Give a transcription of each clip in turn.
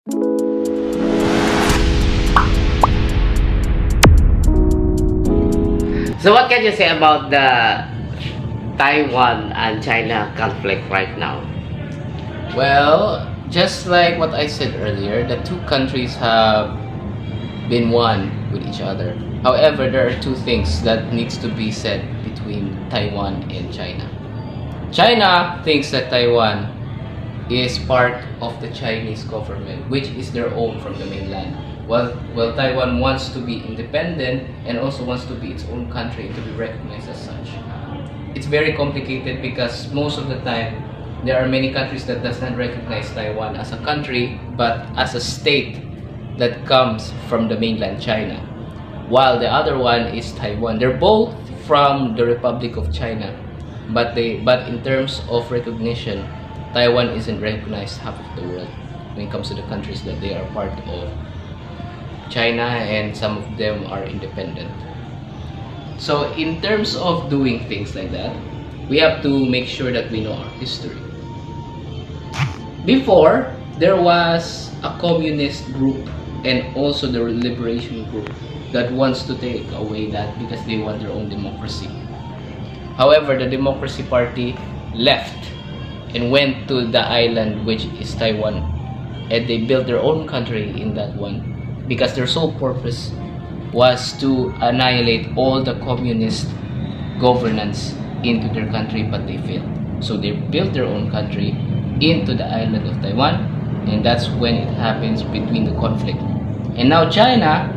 So what can you say about the Taiwan and China conflict right now? Well, just like what I said earlier, the two countries have been one with each other. However, there are two things that needs to be said between Taiwan and China. China thinks that Taiwan is part of the Chinese government, which is their own from the mainland. Well, Taiwan wants to be independent and also wants to be its own country and to be recognized as such. It's very complicated because most of the time there are many countries that does not recognize Taiwan as a country but as a state that comes from the mainland China, while the other one is Taiwan. They're both from the Republic of China, but in terms of recognition, Taiwan isn't recognized half of the world when it comes to the countries that they are part of China, and some of them are independent. So in terms of doing things like that, we have to make sure that we know our history. Before, there was a communist group and also the liberation group that wants to take away that because they want their own democracy. However, the Democracy Party left and went to the island which is Taiwan, and they built their own country in that one because their sole purpose was to annihilate all the communist governance into their country, but they failed. So they built their own country into the island of Taiwan, and that's when it happens between the conflict. And now China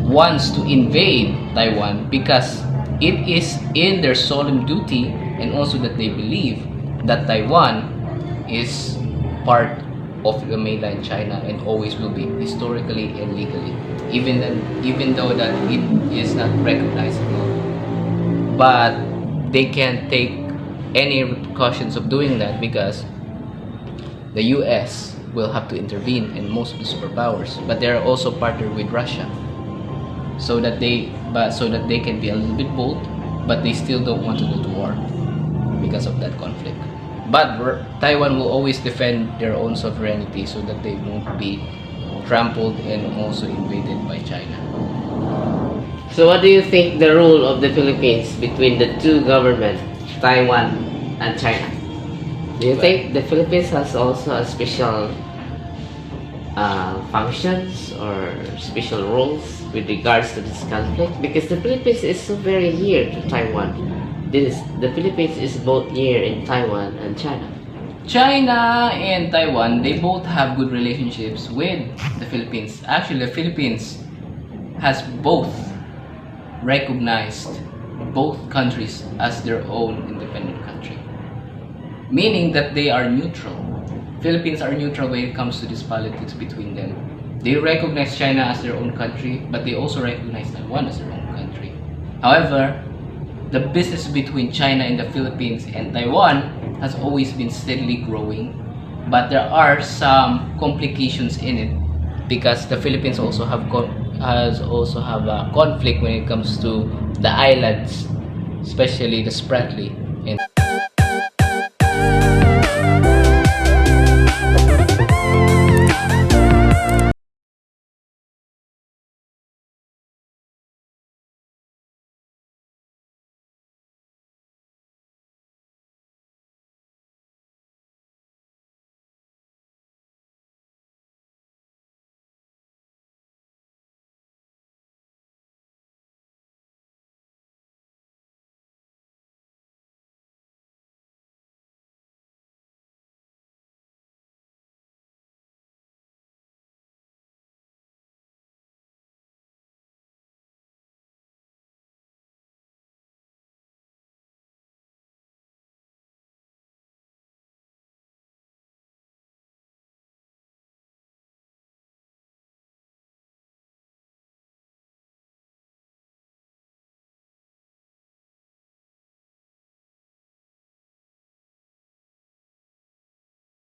wants to invade Taiwan because it is in their solemn duty, and also that they believe that Taiwan is part of the mainland China and always will be, historically and legally, even though that it is not recognizable. But they can't take any repercussions of doing that because the US will have to intervene, and most of the superpowers, but they are also partnered with Russia, so that they can be a little bit bold, but they still don't want to go to war because of that conflict. But Taiwan will always defend their own sovereignty so that they won't be trampled and also invaded by China. So what do you think the role of the Philippines between the two governments, Taiwan and China? Do you think the Philippines has also a special functions or special roles with regards to this conflict? Because the Philippines is so very near to Taiwan. The Philippines is both near in Taiwan and China. China and Taiwan, they both have good relationships with the Philippines. Actually, the Philippines has both recognized both countries as their own independent country, meaning that they are neutral. Philippines are neutral when it comes to this politics between them. They recognize China as their own country, but they also recognize Taiwan as their own country. However, the business between China and the Philippines and Taiwan has always been steadily growing, but there are some complications in it because the Philippines also have a conflict when it comes to the islands, especially the Spratly,